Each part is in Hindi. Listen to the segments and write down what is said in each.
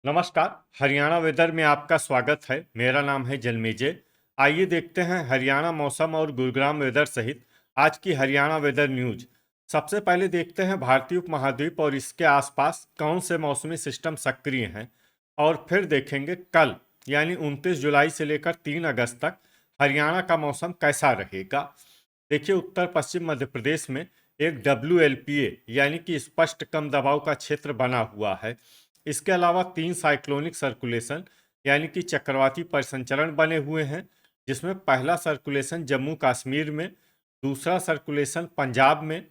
नमस्कार। हरियाणा वेदर में आपका स्वागत है। मेरा नाम है जन्मेजय। आइए देखते हैं हरियाणा मौसम और गुरुग्राम वेदर सहित आज की हरियाणा वेदर न्यूज। सबसे पहले देखते हैं भारतीय उपमहाद्वीप और इसके आसपास कौन से मौसमी सिस्टम सक्रिय हैं, और फिर देखेंगे कल यानी 29 जुलाई से लेकर 3 अगस्त तक हरियाणा का मौसम कैसा रहेगा। देखिए, उत्तर पश्चिम मध्य प्रदेश में एक WLPA यानी कि स्पष्ट कम दबाव का क्षेत्र बना हुआ है। इसके अलावा 3 साइक्लोनिक सर्कुलेशन यानी कि चक्रवाती परिसंचरण बने हुए हैं, जिसमें पहला सर्कुलेशन जम्मू कश्मीर में, दूसरा सर्कुलेशन पंजाब में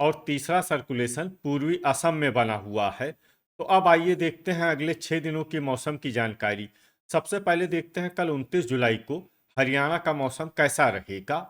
और तीसरा सर्कुलेशन पूर्वी असम में बना हुआ है। तो अब आइए देखते हैं अगले 6 दिनों की मौसम की जानकारी। सबसे पहले देखते हैं कल 29 जुलाई को हरियाणा का मौसम कैसा रहेगा।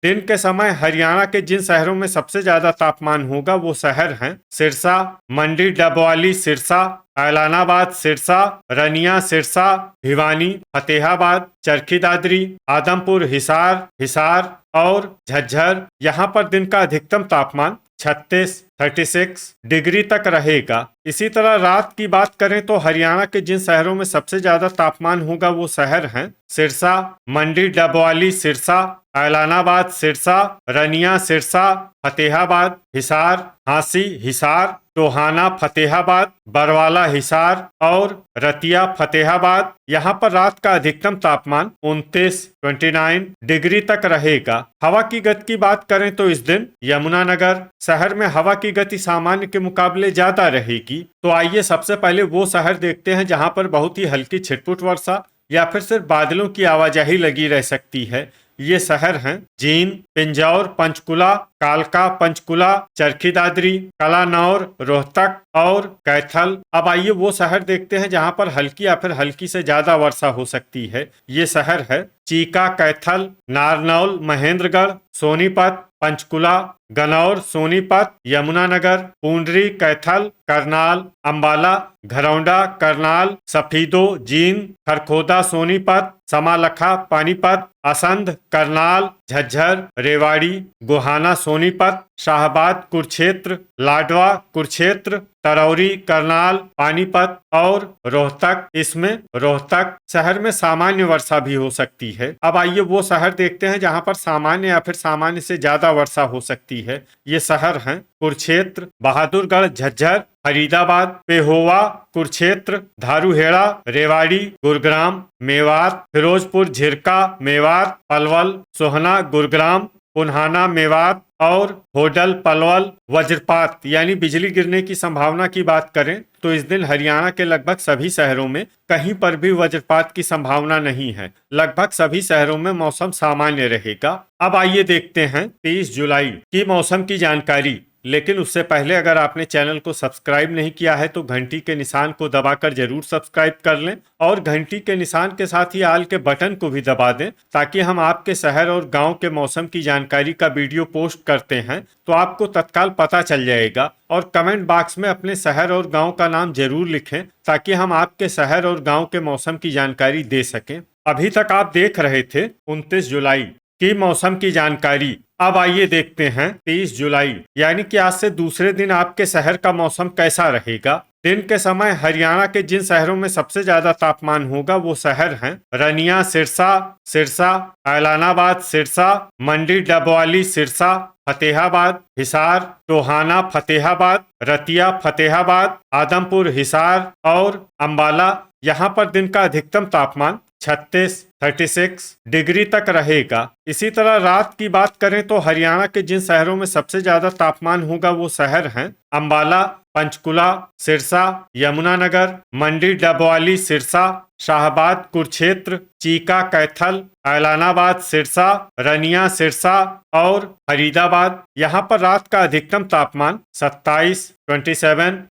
दिन के समय हरियाणा के जिन शहरों में सबसे ज्यादा तापमान होगा वो शहर हैं सिरसा, मंडी डबवाली सिरसा, ऐलानाबाद सिरसा, रनिया सिरसा, भिवानी, फतेहाबाद, चरखी दादरी, आदमपुर हिसार हिसार और झज्जर। यहाँ पर दिन का अधिकतम तापमान 36 डिग्री तक रहेगा। इसी तरह रात की बात करें तो हरियाणा के जिन शहरों में सबसे ज्यादा तापमान होगा वो शहर हैं सिरसा, मंडी डबवाली सिरसा, ऐलानाबाद सिरसा, रनिया सिरसा, फतेहाबाद हिसार, हांसी हिसार, टोहाना फतेहाबाद, बरवाला हिसार और रतिया फतेहाबाद। यहाँ पर रात का अधिकतम तापमान 29 डिग्री तक रहेगा। हवा की गति की बात करें तो इस दिन यमुनानगर शहर में हवा की गति सामान्य के मुकाबले ज्यादा रहेगी। तो आइए सबसे पहले वो शहर देखते हैं जहां पर बहुत ही हल्की छिटपुट वर्षा या फिर सिर्फ बादलों की आवाजाही लगी रह सकती है। ये शहर हैं जींद, पिंजौर, पंचकुला, कालका, पंचकुला, चरखी दादरी, कलानौर, रोहतक और कैथल। अब आइए वो शहर देखते हैं जहां पर हल्की या फिर हल्की से ज्यादा वर्षा हो सकती है। ये शहर है चीका, कैथल, नारनौल, महेंद्रगढ़, सोनीपत, पंचकुला, गनौर, सोनीपत, यमुनानगर, पूंडरी, कैथल, करनाल, अंबाला, घरौंडा, करनाल, सफीदो, जींद, खरखोदा, सोनीपत, समालखा, पानीपत, असंध, करनाल, झज्जर, रेवाड़ी, गोहाना, सोनीपत, शाहबाद, कुरुक्षेत्र, लाडवा, कुरुक्षेत्र, तरौरी, करनाल, पानीपत और रोहतक। इसमें रोहतक शहर में सामान्य वर्षा भी हो सकती है। अब आइए वो शहर देखते हैं जहां पर सामान्य या फिर सामान्य से ज्यादा वर्षा हो सकती है। ये शहर हैं कुरुक्षेत्र, बहादुरगढ़, झज्जर, फरीदाबाद, पेहोवा, कुरुक्षेत्र, धारूहेड़ा, रेवाड़ी, गुरुग्राम, मेवात, फिरोजपुर, झिरका, मेवात, पलवल, सोहना, गुरुग्राम, पुन्हाना, मेवात और होडल, पलवल। वज्रपात यानी बिजली गिरने की संभावना की बात करें तो इस दिन हरियाणा के लगभग सभी शहरों में कहीं पर भी वज्रपात की संभावना नहीं है। लगभग सभी शहरों में मौसम सामान्य रहेगा। अब आइए देखते हैं 30 जुलाई की मौसम की जानकारी। लेकिन उससे पहले अगर आपने चैनल को सब्सक्राइब नहीं किया है तो घंटी के निशान को दबाकर जरूर सब्सक्राइब कर लें और घंटी के निशान के साथ ही आल के बटन को भी दबा दें, ताकि हम आपके शहर और गांव के मौसम की जानकारी का वीडियो पोस्ट करते हैं तो आपको तत्काल पता चल जाएगा। और कमेंट बॉक्स में अपने शहर और गांव का नाम जरूर लिखें ताकि हम आपके शहर और गांव के मौसम की जानकारी दे सकें। अभी तक आप देख रहे थे 29 जुलाई की मौसम की जानकारी। अब आइए देखते हैं 30 जुलाई यानी कि आज से दूसरे दिन आपके शहर का मौसम कैसा रहेगा। दिन के समय हरियाणा के जिन शहरों में सबसे ज्यादा तापमान होगा वो शहर हैं रनिया सिरसा सिरसा, ऐलानाबाद सिरसा, मंडी डबवाली सिरसा, फतेहाबाद हिसार, टोहाना फतेहाबाद, रतिया फतेहाबाद, आदमपुर हिसार और अंबाला। यहाँ पर दिन का अधिकतम तापमान 36 डिग्री तक रहेगा। इसी तरह रात की बात करें तो हरियाणा के जिन शहरों में सबसे ज्यादा तापमान होगा वो शहर हैं अंबाला, पंचकुला, सिरसा, यमुनानगर, मंडी डबवाली सिरसा, शाहबाद, कुरुक्षेत्र, चीका, कैथल, ऐलानाबाद सिरसा, रनिया सिरसा और फरीदाबाद। यहाँ पर रात का अधिकतम तापमान 27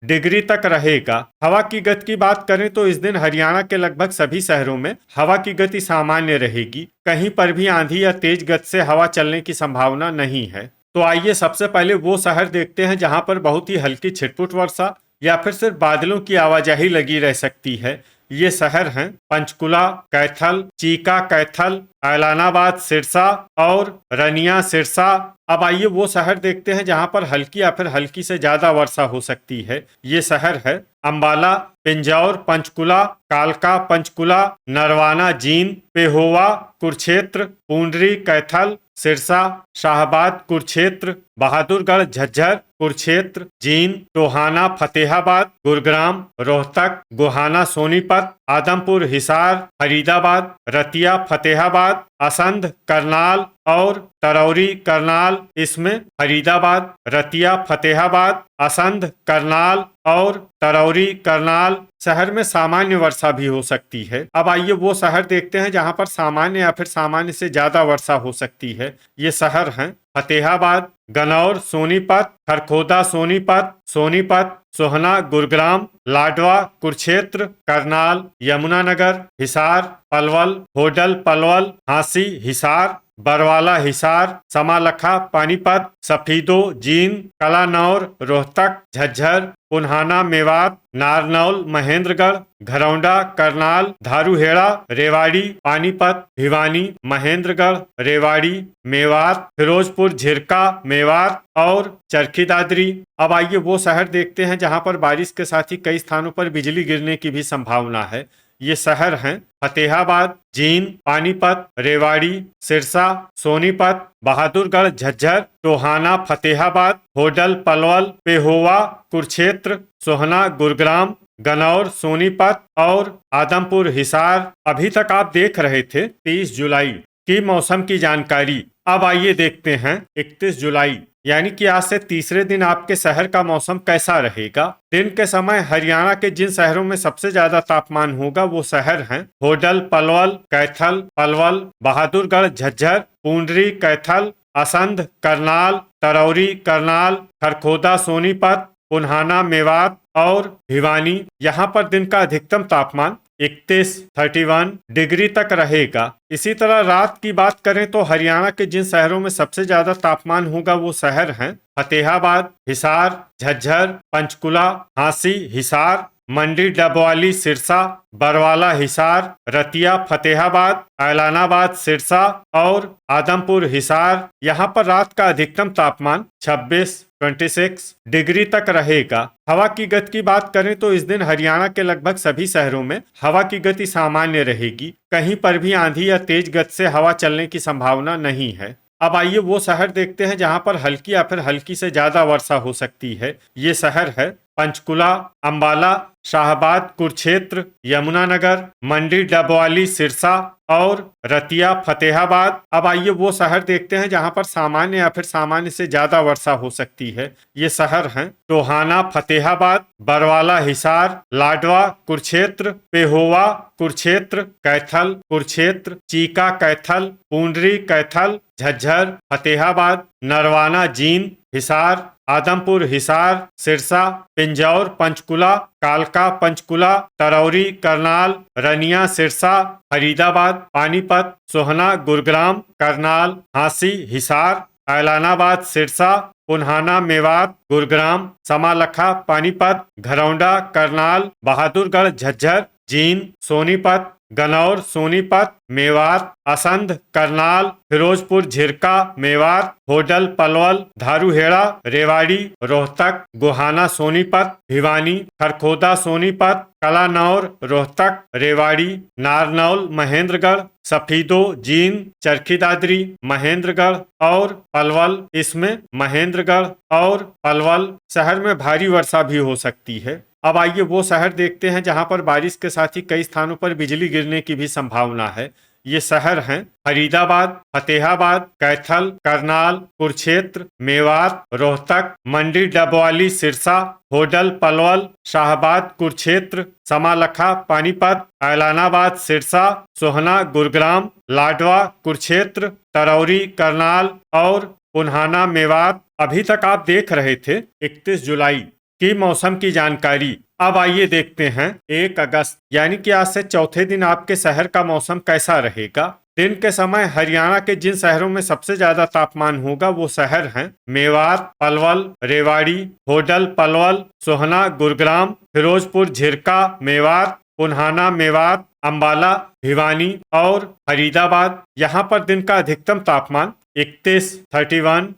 डिग्री तक रहेगा। हवा की गति की बात करें तो इस दिन हरियाणा के लगभग सभी शहरों में हवा की गति सामान्य रहेगी। कहीं पर भी आंधी या तेज गति से हवा चलने की संभावना नहीं है। तो आइए सबसे पहले वो शहर देखते हैं जहां पर बहुत ही हल्की छिटपुट वर्षा या फिर सिर्फ बादलों की आवाजाही लगी रह सकती है। ये शहर हैं पंचकुला, कैथल, चीका, कैथल, ऐलानाबाद सिरसा और रनिया सिरसा। अब आइए वो शहर देखते हैं जहां पर हल्की या फिर हल्की से ज्यादा वर्षा हो सकती है। ये शहर है अंबाला, पिंजौर पंचकुला, कालका पंचकुला, नरवाना जींद, पेहोवा कुरुक्षेत्र, पूंडरी कैथल, सिरसा, शाहबाद कुरुक्षेत्र, बहादुरगढ़ झज्जर कुरुक्षेत्र, जींद, टोहाना फतेहाबाद, गुरुग्राम, रोहतक, गोहाना सोनीपत, आदमपुर हिसार, फरीदाबाद, रतिया फतेहाबाद, असंध करनाल और तरौरी करनाल। इसमें फरीदाबाद, रतिया फतेहाबाद, असंध करनाल और तरौरी करनाल शहर में सामान्य वर्षा भी हो सकती है। अब आइए वो शहर देखते हैं जहां पर सामान्य या फिर सामान्य से ज्यादा वर्षा हो सकती है। ये शहर हैं फतेहाबाद, गनौर सोनीपत, खरखोदा सोनीपत, सोनीपत, सोहना गुरुग्राम, लाडवा कुरुक्षेत्र, करनाल, यमुनानगर, हिसार, पलवल, होडल पलवल, हांसी हिसार, बरवाला हिसार, समालखा पानीपत, सफीदो जींद, कलानौर रोहतक, झज्जर, पुन्हाना मेवात, नारनौल महेंद्रगढ़, घरौंडा करनाल, धारूहेड़ा, रेवाड़ी, पानीपत, भिवानी, महेंद्रगढ़, रेवाड़ी, मेवात, फिरोजपुर झिरका, मेवात और चरखी दादरी। अब आइए वो शहर देखते हैं जहां पर बारिश के साथ ही कई स्थानों पर बिजली गिरने की भी संभावना है। ये शहर हैं फतेहाबाद, जींद, पानीपत, रेवाड़ी, सिरसा, सोनीपत, बहादुरगढ़ झज्जर, टोहाना फतेहाबाद, होडल पलवल, पेहोवा कुरुक्षेत्र, सोहना गुरुग्राम, गनौर सोनीपत और आदमपुर हिसार। अभी तक आप देख रहे थे 30 जुलाई की मौसम की जानकारी। अब आइए देखते हैं 31 जुलाई यानी कि आज से तीसरे दिन आपके शहर का मौसम कैसा रहेगा। दिन के समय हरियाणा के जिन शहरों में सबसे ज्यादा तापमान होगा वो शहर हैं होडल पलवल, कैथल पलवल, बहादुरगढ़ झज्जर, पूंडरी कैथल, असंध करनाल, तरौरी करनाल, खरखोदा सोनीपत, पुन्हाना मेवात और भिवानी। यहाँ पर दिन का अधिकतम तापमान 31 डिग्री तक रहेगा। इसी तरह रात की बात करें तो हरियाणा के जिन शहरों में सबसे ज्यादा तापमान होगा वो शहर हैं फतेहाबाद, हिसार, झज्जर, पंचकुला, हांसी हिसार, मंडी डबवाली सिरसा, बरवाला हिसार, रतिया फतेहाबाद, ऐलानाबाद सिरसा और आदमपुर हिसार। यहाँ पर रात का अधिकतम तापमान 26 डिग्री तक रहेगा। हवा की गति की बात करें तो इस दिन हरियाणा के लगभग सभी शहरों में हवा की गति सामान्य रहेगी। कहीं पर भी आंधी या तेज गति से हवा चलने की संभावना नहीं है। अब आइए वो शहर देखते हैं जहां पर हल्की या फिर हल्की से ज्यादा वर्षा हो सकती है। ये शहर है पंचकुला, अंबाला, शाहबाद कुरुक्षेत्र, यमुनानगर, मंडी डबवाली सिरसा और रतिया फतेहाबाद। अब आइए वो शहर देखते हैं जहां पर सामान्य या फिर सामान्य से ज्यादा वर्षा हो सकती है। ये शहर हैं टोहाना फतेहाबाद, बरवाला हिसार, लाडवा कुरुक्षेत्र, पेहोवा कुरुक्षेत्र, कैथल कुरुक्षेत्र, चीका कैथल, पूंडरी कैथल, झज्जर फतेहाबाद, नरवाना जींद हिसार, आदमपुर हिसार, सिरसा, पिंजौर पंचकुला, कालका पंचकुला, तरौरी करनाल, रनिया सिरसा, फरीदाबाद, पानीपत, सोहना गुरुग्राम, करनाल, हांसी हिसार, ऐलानाबाद सिरसा, पुन्हाना मेवात गुरुग्राम, समालखा पानीपत, घरौंडा करनाल, बहादुरगढ़ झज्जर, जींद सोनीपत, गनौर सोनीपत, मेवात, असंध करनाल, फिरोजपुर झिरका मेवात, होडल पलवल, धारूहेड़ा, रेवाड़ी, रोहतक, गोहाना सोनीपत, भिवानी, खरखोदा सोनीपत, कलानौर रोहतक, रेवाड़ी, नारनौल महेंद्रगढ़, सफीदो जींद, चरखी दादरी, महेंद्रगढ़ और पलवल। इसमें महेंद्रगढ़ और पलवल शहर में भारी वर्षा भी हो सकती है। अब आइए वो शहर देखते हैं जहां पर बारिश के साथ ही कई स्थानों पर बिजली गिरने की भी संभावना है। ये शहर हैं फरीदाबाद, फतेहाबाद, कैथल, करनाल, कुरुक्षेत्र, मेवात, रोहतक, मंडी डबवाली सिरसा, होडल पलवल, शाहबाद कुरुक्षेत्र, समालखा पानीपत, ऐलानाबाद सिरसा, सोहना गुरुग्राम, लाडवा कुरुक्षेत्र, तरौरी करनाल और पुन्हाना मेवात। अभी तक आप देख रहे थे 31 जुलाई की मौसम की जानकारी। अब आइए देखते हैं 1 अगस्त यानी कि आज से चौथे दिन आपके शहर का मौसम कैसा रहेगा। दिन के समय हरियाणा के जिन शहरों में सबसे ज्यादा तापमान होगा वो शहर हैं मेवात, पलवल, रेवाड़ी, होडल पलवल, सोहना गुरुग्राम, फिरोजपुर झिरका मेवात, पुन्हाना मेवात, अंबाला, भिवानी और फरीदाबाद। यहाँ पर दिन का अधिकतम तापमान 31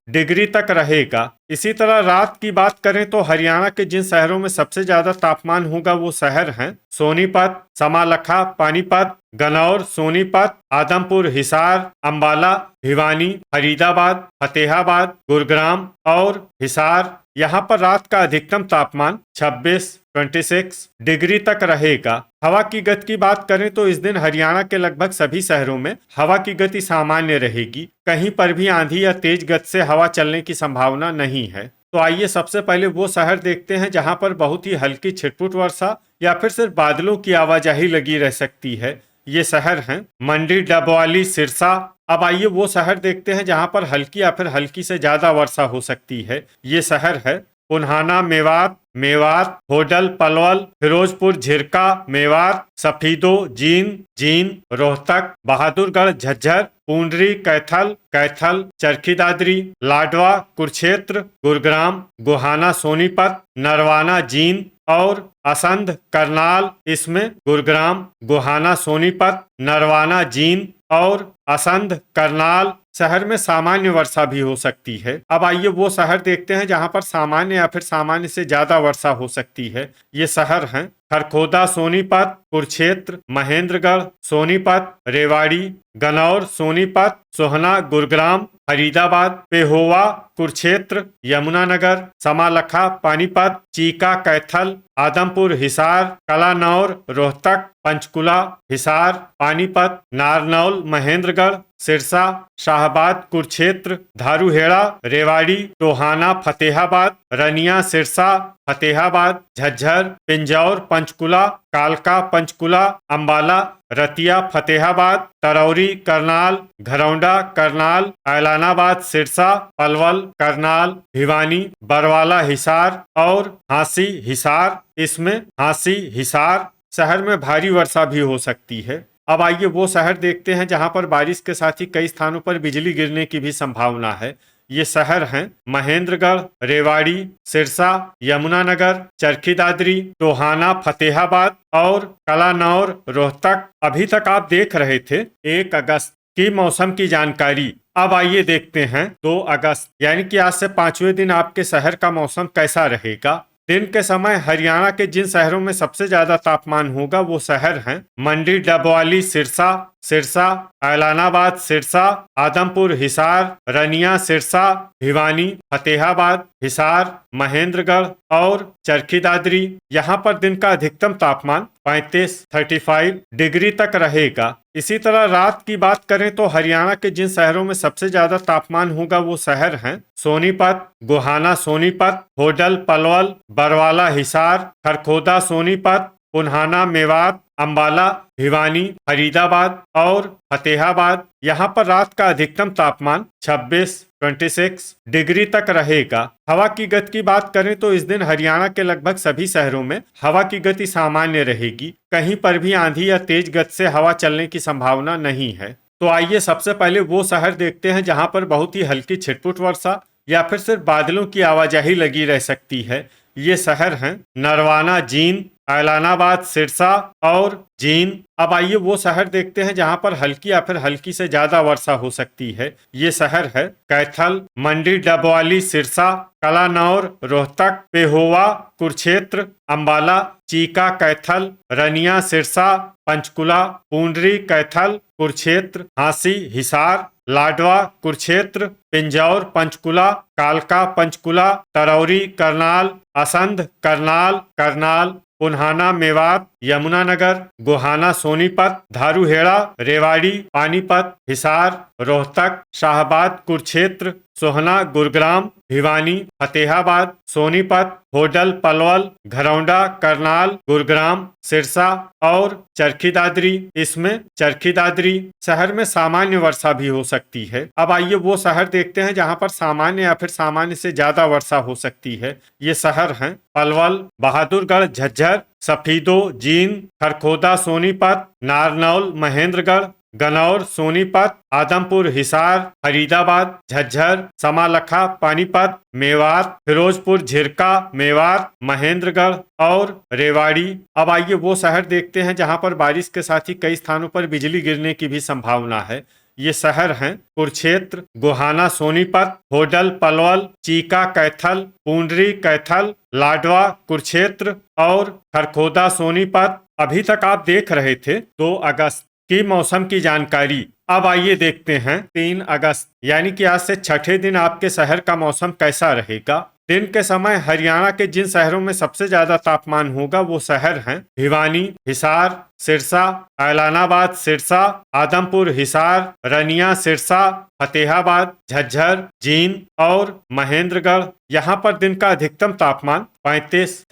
डिग्री तक रहेगा। इसी तरह रात की बात करें तो हरियाणा के जिन शहरों में सबसे ज्यादा तापमान होगा वो शहर हैं सोनीपत, समालखा, पानीपत, गन्नौर, सोनीपत, आदमपुर, हिसार, अंबाला, भिवानी, फरीदाबाद, फतेहाबाद, गुरुग्राम और हिसार। यहाँ पर रात का अधिकतम तापमान 26 डिग्री तक रहेगा। हवा की गति की बात करें तो इस दिन हरियाणा के लगभग सभी शहरों में हवा की गति सामान्य रहेगी। कहीं पर भी आंधी या तेज गति से हवा चलने की संभावना नहीं है। तो आइए सबसे पहले वो शहर देखते हैं जहां पर बहुत ही हल्की छिटपुट वर्षा या फिर सिर्फ बादलों की आवाजाही लगी रह सकती है। ये शहर हैं मंडी, डबवाली, सिरसा। अब आइए वो शहर देखते हैं जहां पर हल्की या फिर हल्की से ज्यादा वर्षा हो सकती है। ये शहर है पुन्हाना, मेवात, होडल, पलवल, फिरोजपुर, झिरका, मेवात, सफीदो, जींद, रोहतक, बहादुरगढ़, झज्जर, पूंडरी, कैथल, चरखी दादरी, लाडवा, कुरुक्षेत्र, गुरुग्राम, गोहाना, सोनीपत, नरवाना, जींद और असंध, करनाल। इसमें गुरुग्राम, गोहाना, सोनीपत, नरवाना, जींद और असंध, करनाल शहर में सामान्य वर्षा भी हो सकती है। अब आइए वो शहर देखते हैं जहां पर सामान्य या फिर सामान्य से ज्यादा वर्षा हो सकती है। ये शहर हैं खरखोदा, सोनीपत, कुरुक्षेत्र, महेंद्रगढ़, सोनीपत, रेवाड़ी, गन्नौर, सोनीपत, सोहना, गुरुग्राम, फरीदाबाद, पेहोवा, कुरुक्षेत्र, यमुनानगर, समालखा, पानीपत, चीका, कैथल, आदमपुर, हिसार, कलानौर, रोहतक, पंचकुला, हिसार, पानीपत, नारनौल, महेंद्रगढ़, सिरसा, शाहबाद, कुरुक्षेत्र, धारूहेड़ा, रेवाड़ी, टोहाना, फतेहाबाद, रनिया, सिरसा, फतेहाबाद, झज्जर, पिंजौर, पंचकुला, कालका, पंचकुला, अंबाला, रतिया, फतेहाबाद, तरौरी, करनाल, घरौंडा, करनाल, ऐलानाबाद, सिरसा, पलवल, करनाल, भिवानी, बरवाला, हिसार और हांसी, हिसार। इसमें हांसी, हिसार शहर में भारी वर्षा भी हो सकती है। अब आइए वो शहर देखते हैं जहां पर बारिश के साथ ही कई स्थानों पर बिजली गिरने की भी संभावना है। ये शहर हैं महेंद्रगढ़, रेवाड़ी, सिरसा, यमुनानगर, चरखी दादरी, टोहाना, फतेहाबाद और कलानौर, रोहतक। अभी तक आप देख रहे थे 1 अगस्त की मौसम की जानकारी। अब आइए देखते हैं 2 अगस्त यानी कि आज से 5वें दिन आपके शहर का मौसम कैसा रहेगा। दिन के समय हरियाणा के जिन शहरों में सबसे ज्यादा तापमान होगा वो शहर हैं मंडी, डबवाली, सिरसा, ऐलानाबाद, सिरसा, आदमपुर, हिसार, रनिया, सिरसा, भिवानी, फतेहाबाद, हिसार, महेंद्रगढ़ और चरखी दादरी। यहाँ पर दिन का अधिकतम तापमान 35 डिग्री तक रहेगा। इसी तरह रात की बात करें तो हरियाणा के जिन शहरों में सबसे ज्यादा तापमान होगा वो शहर हैं सोनीपत, गोहाना, सोनीपत, होडल, पलवल, बरवाला, हिसार, खरखोदा, सोनीपत, पुन्हाना, मेवात, अंबाला, भिवानी, फरीदाबाद और फतेहाबाद। यहाँ पर रात का अधिकतम तापमान 26 डिग्री तक रहेगा। हवा की गति की बात करें तो इस दिन हरियाणा के लगभग सभी शहरों में हवा की गति सामान्य रहेगी। कहीं पर भी आंधी या तेज गति से हवा चलने की संभावना नहीं है। तो आइए सबसे पहले वो शहर देखते हैं जहां पर बहुत ही हल्की छिटपुट वर्षा या फिर सिर्फ बादलों की आवाजाही लगी रह सकती है। ये शहर हैं नरवाना, जींद, ऐलानाबाद, सिरसा और जींद। अब आइए वो शहर देखते हैं जहां पर हल्की या फिर हल्की से ज्यादा वर्षा हो सकती है। ये शहर है कैथल, मंडी, डबवाली, सिरसा, कलानौर, रोहतक, पेहोवा, कुरुक्षेत्र, अंबाला, चीका, कैथल, रनिया, सिरसा, पंचकुला, पूंडरी, कैथल, कुरुक्षेत्र, हांसी, हिसार, लाडवा, कुरुक्षेत्र, पिंजौर, पंचकुला, कालका, पंचकुला, तरौरी, करनाल, असंध, करनाल, पुन्हाना, मेवात, यमुनानगर, गोहाना, सोनीपत, धारूहेड़ा, रेवाड़ी, पानीपत, हिसार, रोहतक, शाहबाद, कुरुक्षेत्र, सोहना, गुरुग्राम, भिवानी, फतेहाबाद, सोनीपत, होडल, पलवल, घरौंडा, करनाल, गुरुग्राम, सिरसा और चरखी दादरी। इसमें चरखी दादरी शहर में सामान्य वर्षा भी हो सकती है। अब आइए वो शहर देखते हैं जहां पर सामान्य या फिर सामान्य से ज्यादा वर्षा हो सकती है। ये शहर हैं पलवल, बहादुरगढ़, झज्जर, सफीदो, जींद, खरखोदा, सोनीपत, नारनौल, महेंद्रगढ़, गनौर, सोनीपत, आदमपुर, हिसार, फरीदाबाद, झज्जर, समालखा, पानीपत, मेवात, फिरोजपुर, झिरका, मेवात, महेंद्रगढ़ और रेवाड़ी। अब आइए वो शहर देखते हैं जहां पर बारिश के साथ ही कई स्थानों पर बिजली गिरने की भी संभावना है। ये शहर हैं कुरुक्षेत्र, गोहाना, सोनीपत, होडल, पलवल, चीका, कैथल, पूंडरी, कैथल, लाडवा, कुरुक्षेत्र और खरखोदा, सोनीपत। अभी तक आप देख रहे थे 2 अगस्त की मौसम की जानकारी। अब आइए देखते हैं 3 अगस्त यानी कि आज से छठे दिन आपके शहर का मौसम कैसा रहेगा। दिन के समय हरियाणा के जिन शहरों में सबसे ज्यादा तापमान होगा वो शहर हैं भिवानी, हिसार, सिरसा, ऐलानाबाद, सिरसा, आदमपुर, हिसार, रनिया, सिरसा, फतेहाबाद, झज्जर, जींद और महेंद्रगढ़। यहाँ पर दिन का अधिकतम तापमान 35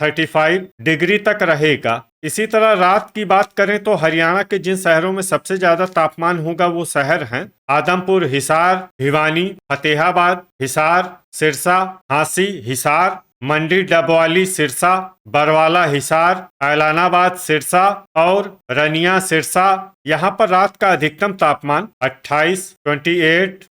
डिग्री तक रहेगा। इसी तरह रात की बात करें तो हरियाणा के जिन शहरों में सबसे ज्यादा तापमान होगा वो शहर हैं आदमपुर, हिसार, भिवानी, फतेहाबाद, हिसार, सिरसा, हांसी, हिसार, मंडी, डबवाली, सिरसा, बरवाला, हिसार, ऐलानाबाद, सिरसा और रनिया, सिरसा। यहाँ पर रात का अधिकतम तापमान 28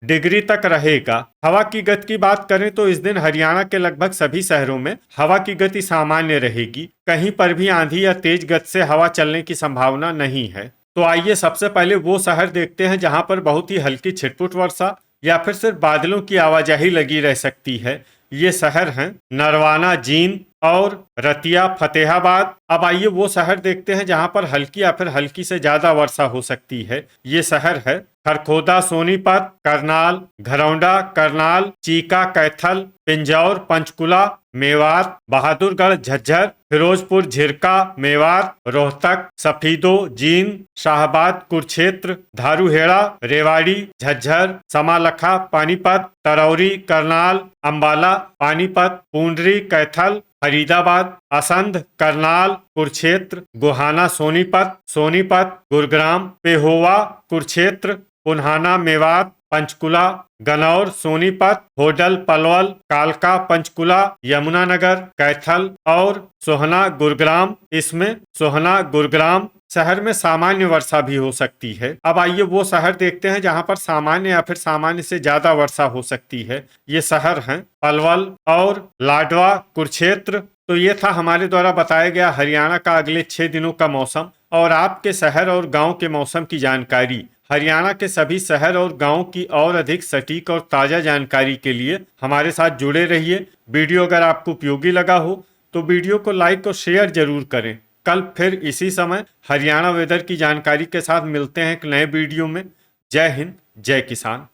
डिग्री तक रहेगा। हवा की गति की बात करें तो इस दिन हरियाणा के लगभग सभी शहरों में हवा की गति सामान्य रहेगी। कहीं पर भी आंधी या तेज गति से हवा चलने की संभावना नहीं है। तो आइए सबसे पहले वो शहर देखते हैं जहां पर बहुत ही हल्की छिटपुट वर्षा या फिर सिर्फ बादलों की आवाजाही लगी रह सकती है। ये शहर हैं नरवाना, जींद और रतिया, फतेहाबाद। अब आइए वो शहर देखते हैं जहां पर हल्की या फिर हल्की से ज्यादा वर्षा हो सकती है। ये शहर है खरखोदा, सोनीपत, करनाल, घरौंडा, करनाल, चीका, कैथल, पिंजौर, पंचकुला, मेवात, बहादुरगढ़, झज्जर, फिरोजपुर, झिरका, मेवात, रोहतक, सफीदो, जींद, शाहबाद, कुरुक्षेत्र, धारूहेड़ा, रेवाड़ी, झज्जर, समालखा, पानीपत, तरौरी, करनाल, अंबाला, पानीपत, पूंडरी, कैथल, फरीदाबाद, असंध, करनाल, कुरुक्षेत्र, गोहाना, सोनीपत, सोनीपत, गुरुग्राम, पेहोवा, कुरुक्षेत्र, पुन्हाना, मेवात, पंचकुला, गनौर, सोनीपत, होडल, पलवल, कालका, पंचकुला, यमुनानगर, कैथल और सोहना, गुरुग्राम। इसमें सोहना, गुरुग्राम शहर में सामान्य वर्षा भी हो सकती है। अब आइए वो शहर देखते हैं जहां पर सामान्य या फिर सामान्य से ज्यादा वर्षा हो सकती है। ये शहर हैं पलवल और लाडवा, कुरुक्षेत्र। तो ये था हमारे द्वारा बताया गया हरियाणा का अगले 6 दिनों का मौसम और आपके शहर और गांव के मौसम की जानकारी। हरियाणा के सभी शहर और गांव की और अधिक सटीक और ताज़ा जानकारी के लिए हमारे साथ जुड़े रहिए। वीडियो अगर आपको उपयोगी लगा हो तो वीडियो को लाइक और शेयर जरूर करें। कल फिर इसी समय हरियाणा वेदर की जानकारी के साथ मिलते हैं एक नए वीडियो में। जय हिंद, जय किसान।